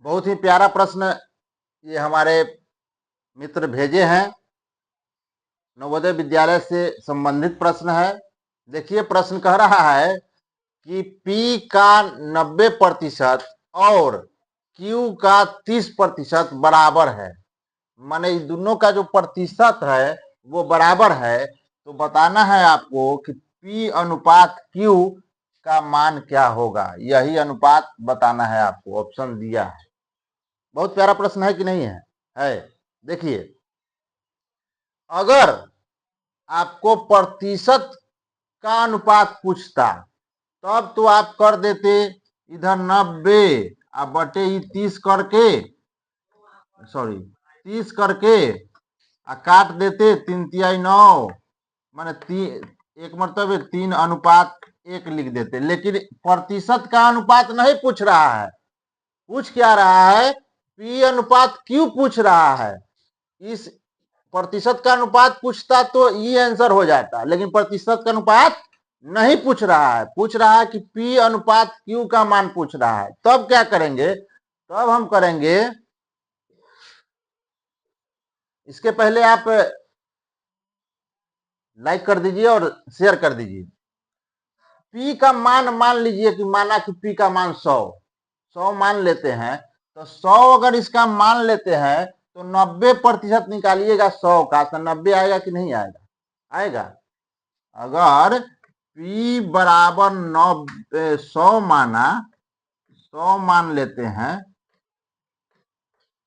बहुत ही प्यारा प्रश्न ये हमारे मित्र भेजे हैं। नवोदय विद्यालय से संबंधित प्रश्न है। देखिए प्रश्न कह रहा है कि P का 90% और Q का 30% बराबर है, माने इस दोनों का जो प्रतिशत है वो बराबर है। तो बताना है आपको कि P अनुपात Q का मान क्या होगा। यही अनुपात बताना है आपको, ऑप्शन दिया है। बहुत प्यारा प्रश्न है कि नहीं है? देखिए, अगर आपको प्रतिशत का अनुपात पूछता तब तो आप कर देते इधर 90 अब बटे 30 करके, सॉरी 30 करके काट देते 3 तिहाई 9, माने एक मतलब 3:1 लिख देते। लेकिन प्रतिशत का अनुपात नहीं पूछ रहा है, पूछ क्या रहा है? P अनुपात Q पूछ रहा है। इस प्रतिशत का अनुपात पूछता तो ये आंसर हो जाता, लेकिन प्रतिशत का अनुपात नहीं पूछ रहा है, पूछ रहा है कि P अनुपात Q का मान पूछ रहा है। तब क्या करेंगे? तब हम करेंगे, इसके पहले आप लाइक कर दीजिए और शेयर कर दीजिए। P का मान लीजिए कि माना कि P का मान 100 मान लेते हैं, तो 100 अगर इसका मान लेते हैं तो 90% निकालिएगा 100 का, तो 90 आएगा कि नहीं आएगा? आएगा। अगर P बराबर 100 माना, 100 मान लेते हैं,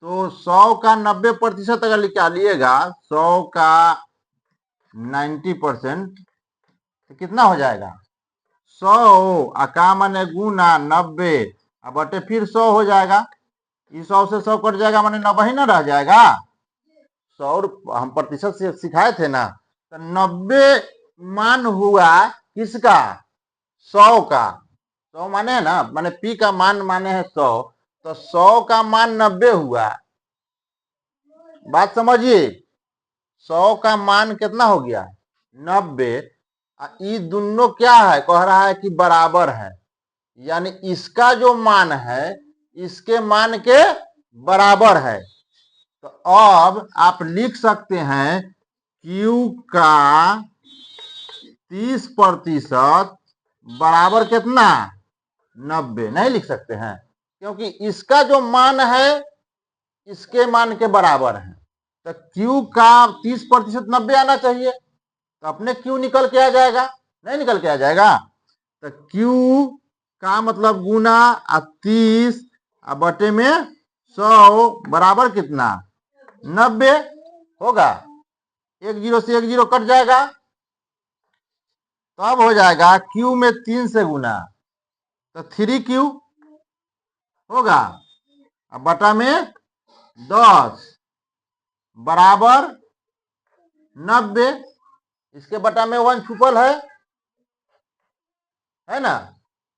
तो 100 का 90% अगर निकालिएगा, 100 का 90% तो कितना हो जाएगा? 100 का माने गुना 90 बटे फिर 100 हो जाएगा। इस 100 से 100 कट जाएगा, माने 90 ही ना रह जाएगा। 100 हम प्रतिशत से सिखाए थे ना, तो 90 मान हुआ किसका? 100 का। 100 माने है ना, माने P का मान माने है 100, तो 100 का मान 90 हुआ। बात समझिए, 100 का मान कितना हो गया? 90। ये दोनों क्या है? कह रहा है कि बराबर है, यानी इसका जो मान है इसके मान के बराबर है। तो अब आप लिख सकते हैं Q का 30% बराबर कितना? 90। नहीं लिख सकते हैं, क्योंकि इसका जो मान है इसके मान के बराबर है। तो Q का 30% 90 आना चाहिए, तो अपने Q निकल के आ जाएगा। नहीं निकल के आ जाएगा? तो Q का मतलब गुना 30 बटे में 100 बराबर कितना? 90 होगा। 1 0 से 1 0 कट जाएगा, तो अब हो जाएगा Q में 3 से गुना, तो 3Q होगा। अब बटा में 10 बराबर 90। इसके बटा में 1 छुपल है ना,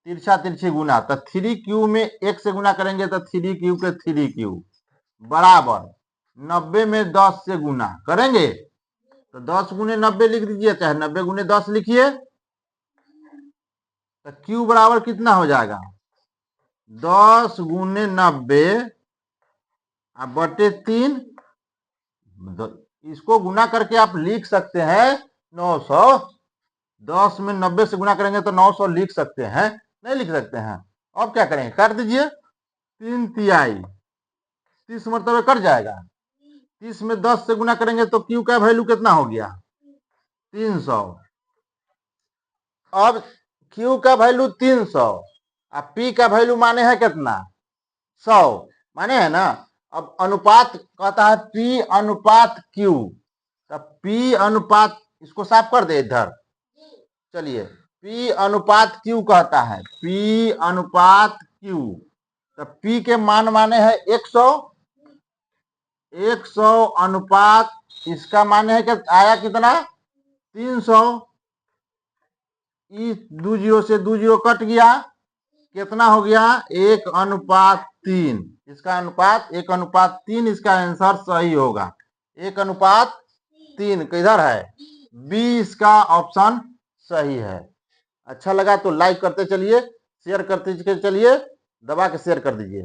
तिरछा तिरछी गुना। तो 3Q में 1 से गुना करेंगे तो 3Q के 3Q बराबर 90 में 10 से गुना करेंगे तो 10 गुने 90 लिख दीजिए, चाहे 90 गुने 10 लिखिए। तो Q बराबर कितना हो जाएगा? 10 गुने 90 बटे 3। इसको गुना करके आप लिख सकते हैं 900। 10 में 90 से गुना करेंगे तो 900 लिख सकते हैं। नहीं लिख सकते हैं? अब क्या करेंगे? काट दीजिए। 3 तिहाई 30 मरतबे कट जाएगा। 30 में 10 से गुना करेंगे तो Q का वैल्यू कितना हो गया? 300। अब Q का वैल्यू 300 और P का वैल्यू माने है कितना? 100 माने है ना। अब अनुपात कहता है P अनुपात Q, तो P अनुपात, इसको साफ कर दे इधर। चलिए, P अनुपात Q कहता है, P अनुपात Q, तो P के मान माने है 100। 100 अनुपात इसका माने है कि आया कितना? 300। इस 2 0 से 2 0 कट गया, कितना हो गया? 1:3। इसका अनुपात 1:3, इसका आंसर सही होगा। 1:3 किधर है? बी इसका ऑप्शन सही है। अच्छा लगा तो लाइक करते चलिए, शेयर करते चलिए, दबा के शेयर कर दीजिए।